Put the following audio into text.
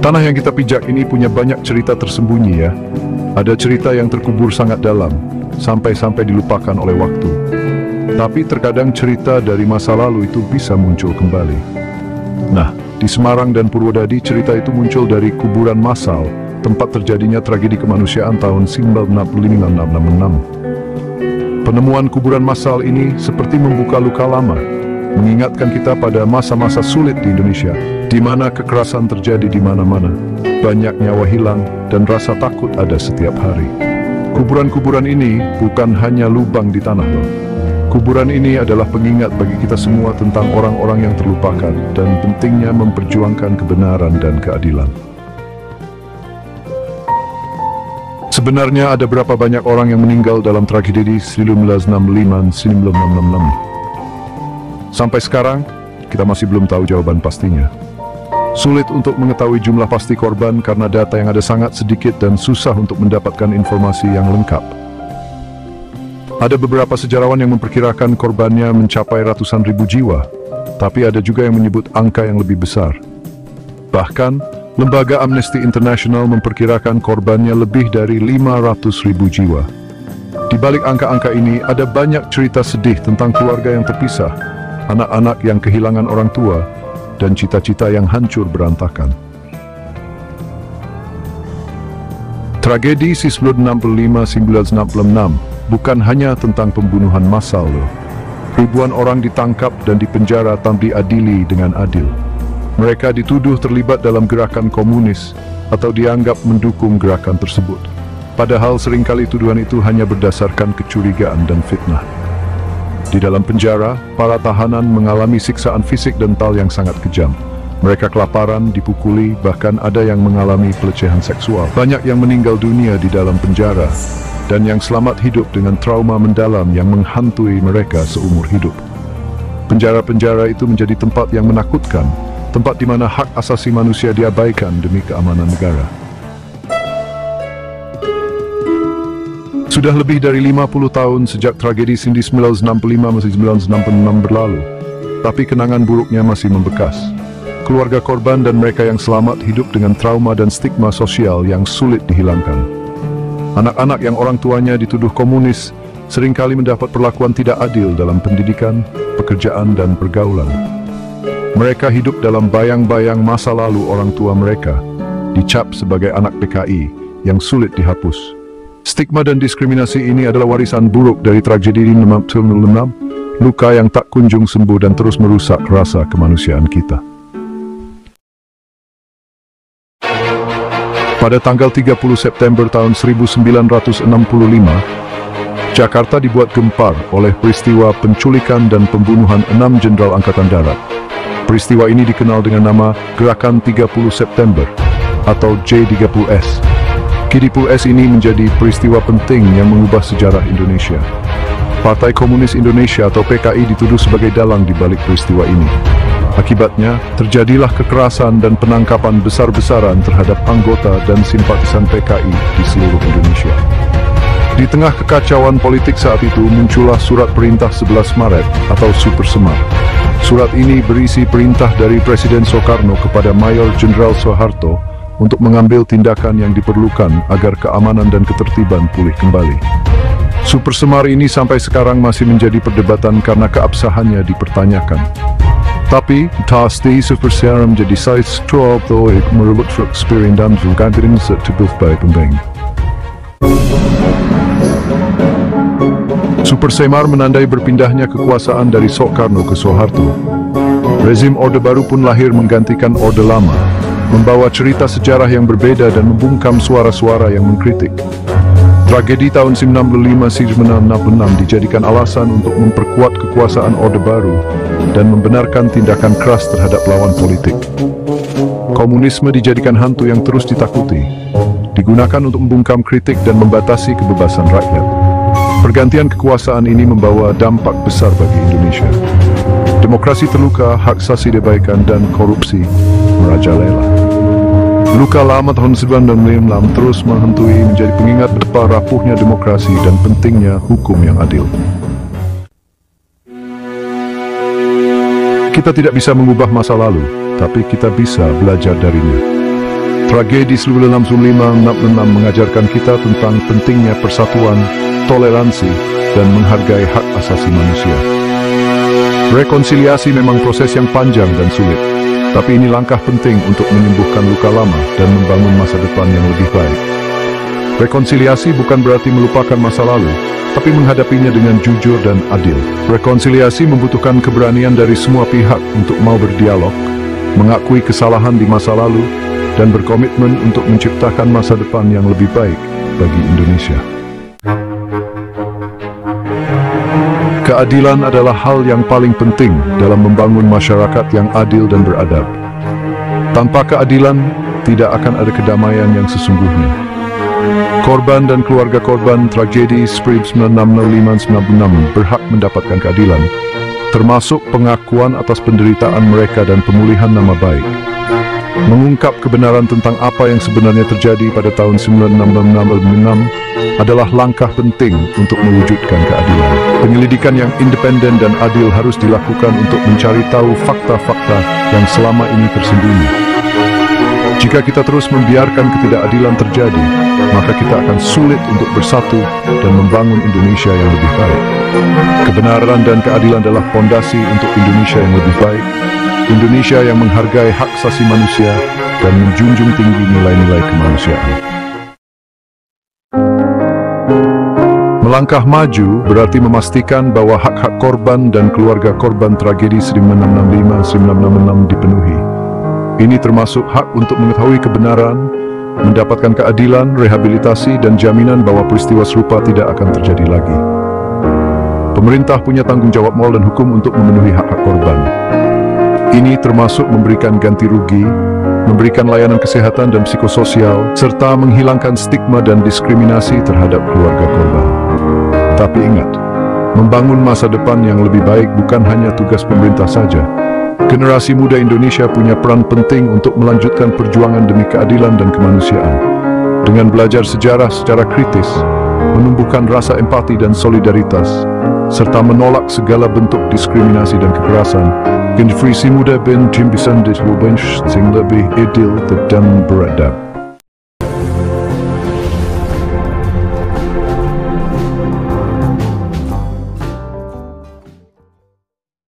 Tanah yang kita pijak ini punya banyak cerita tersembunyi ya. Ada cerita yang terkubur sangat dalam, sampai-sampai dilupakan oleh waktu. Tapi terkadang cerita dari masa lalu itu bisa muncul kembali. Nah, di Semarang dan Purwodadi cerita itu muncul dari kuburan massal, tempat terjadinya tragedi kemanusiaan tahun 1965. Penemuan kuburan massal ini seperti membuka luka lama, mengingatkan kita pada masa-masa sulit di Indonesia, di mana kekerasan terjadi di mana-mana, banyak nyawa hilang, dan rasa takut ada setiap hari. Kuburan-kuburan ini bukan hanya lubang di tanah loh. Kuburan ini adalah pengingat bagi kita semua tentang orang-orang yang terlupakan dan pentingnya memperjuangkan kebenaran dan keadilan. Sebenarnya ada berapa banyak orang yang meninggal dalam tragedi 1965-1966? Sampai sekarang, kita masih belum tahu jawaban pastinya. Sulit untuk mengetahui jumlah pasti korban karena data yang ada sangat sedikit dan susah untuk mendapatkan informasi yang lengkap. Ada beberapa sejarawan yang memperkirakan korbannya mencapai ratusan ribu jiwa, tapi ada juga yang menyebut angka yang lebih besar. Bahkan, Lembaga Amnesty International memperkirakan korbannya lebih dari 500.000 jiwa. Di balik angka-angka ini, ada banyak cerita sedih tentang keluarga yang terpisah, anak-anak yang kehilangan orang tua, dan cita-cita yang hancur berantakan. Tragedi Sisblut 65-1966 bukan hanya tentang pembunuhan massal loh. Ribuan orang ditangkap dan dipenjara tanpa diadili dengan adil. Mereka dituduh terlibat dalam gerakan komunis atau dianggap mendukung gerakan tersebut. Padahal seringkali tuduhan itu hanya berdasarkan kecurigaan dan fitnah. Di dalam penjara, para tahanan mengalami siksaan fisik dan mental yang sangat kejam. Mereka kelaparan, dipukuli, bahkan ada yang mengalami pelecehan seksual. Banyak yang meninggal dunia di dalam penjara, dan yang selamat hidup dengan trauma mendalam yang menghantui mereka seumur hidup. Penjara-penjara itu menjadi tempat yang menakutkan, tempat di mana hak asasi manusia diabaikan demi keamanan negara. Sudah lebih dari 50 tahun sejak tragedi 1965-1966 berlalu, tapi kenangan buruknya masih membekas. Keluarga korban dan mereka yang selamat hidup dengan trauma dan stigma sosial yang sulit dihilangkan. Anak-anak yang orang tuanya dituduh komunis seringkali mendapat perlakuan tidak adil dalam pendidikan, pekerjaan, dan pergaulan. Mereka hidup dalam bayang-bayang masa lalu orang tua mereka, dicap sebagai anak PKI yang sulit dihapus. Stigma dan diskriminasi ini adalah warisan buruk dari tragedi 1966, luka yang tak kunjung sembuh dan terus merusak rasa kemanusiaan kita. Pada tanggal 30 September tahun 1965, Jakarta dibuat gempar oleh peristiwa penculikan dan pembunuhan 6 jenderal Angkatan Darat. Peristiwa ini dikenal dengan nama Gerakan 30 September atau J30S. G30S ini menjadi peristiwa penting yang mengubah sejarah Indonesia. Partai Komunis Indonesia atau PKI dituduh sebagai dalang di balik peristiwa ini. Akibatnya, terjadilah kekerasan dan penangkapan besar-besaran terhadap anggota dan simpatisan PKI di seluruh Indonesia. Di tengah kekacauan politik saat itu muncullah Surat Perintah 11 Maret atau Super Semar. Surat ini berisi perintah dari Presiden Soekarno kepada Mayor Jenderal Soeharto untuk mengambil tindakan yang diperlukan agar keamanan dan ketertiban pulih kembali. Super Semar ini sampai sekarang masih menjadi perdebatan karena keabsahannya dipertanyakan. Tapi, pasti Super Semar menjadi size 12 merebut eksperimen dan gantian tubuh by pembeng. Super Semar menandai berpindahnya kekuasaan dari Soekarno ke Soeharto. Rezim Orde Baru pun lahir menggantikan Orde Lama, membawa cerita sejarah yang berbeda dan membungkam suara-suara yang mengkritik. Tragedi tahun 1965-1966 dijadikan alasan untuk memperkuat kekuasaan Orde Baru dan membenarkan tindakan keras terhadap lawan politik. Komunisme dijadikan hantu yang terus ditakuti, digunakan untuk membungkam kritik dan membatasi kebebasan rakyat. Pergantian kekuasaan ini membawa dampak besar bagi Indonesia. Demokrasi terluka, hak asasi diabaikan, dan korupsi merajalela. Luka lama tahun 1965 terus menghantui, menjadi pengingat betapa rapuhnya demokrasi dan pentingnya hukum yang adil. Kita tidak bisa mengubah masa lalu, tapi kita bisa belajar darinya. Tragedi 1995 mengajarkan kita tentang pentingnya persatuan, toleransi, dan menghargai hak asasi manusia. Rekonsiliasi memang proses yang panjang dan sulit, tapi ini langkah penting untuk menyembuhkan luka lama dan membangun masa depan yang lebih baik. Rekonsiliasi bukan berarti melupakan masa lalu, tapi menghadapinya dengan jujur dan adil. Rekonsiliasi membutuhkan keberanian dari semua pihak untuk mau berdialog, mengakui kesalahan di masa lalu, dan berkomitmen untuk menciptakan masa depan yang lebih baik bagi Indonesia. Keadilan adalah hal yang paling penting dalam membangun masyarakat yang adil dan beradab. Tanpa keadilan, tidak akan ada kedamaian yang sesungguhnya. Korban dan keluarga korban tragedi Spree 1965-96 berhak mendapatkan keadilan, termasuk pengakuan atas penderitaan mereka dan pemulihan nama baik. Mengungkap kebenaran tentang apa yang sebenarnya terjadi pada tahun 1966 adalah langkah penting untuk mewujudkan keadilan. Penyelidikan yang independen dan adil harus dilakukan untuk mencari tahu fakta-fakta yang selama ini tersembunyi. Jika kita terus membiarkan ketidakadilan terjadi, maka kita akan sulit untuk bersatu dan membangun Indonesia yang lebih baik. Kebenaran dan keadilan adalah fondasi untuk Indonesia yang lebih baik, Indonesia yang menghargai hak asasi manusia dan menjunjung tinggi nilai-nilai kemanusiaan. Melangkah maju berarti memastikan bahwa hak-hak korban dan keluarga korban tragedi 1965-1966 dipenuhi. Ini termasuk hak untuk mengetahui kebenaran, mendapatkan keadilan, rehabilitasi, dan jaminan bahwa peristiwa serupa tidak akan terjadi lagi. Pemerintah punya tanggung jawab moral dan hukum untuk memenuhi hak-hak korban. Ini termasuk memberikan ganti rugi, memberikan layanan kesehatan dan psikososial, serta menghilangkan stigma dan diskriminasi terhadap keluarga korban. Tapi ingat, membangun masa depan yang lebih baik bukan hanya tugas pemerintah saja. Generasi muda Indonesia punya peran penting untuk melanjutkan perjuangan demi keadilan dan kemanusiaan. Dengan belajar sejarah secara kritis, menumbuhkan rasa empati dan solidaritas, serta menolak segala bentuk diskriminasi dan kekerasan, generasi muda bisa lebih adil dan beradab.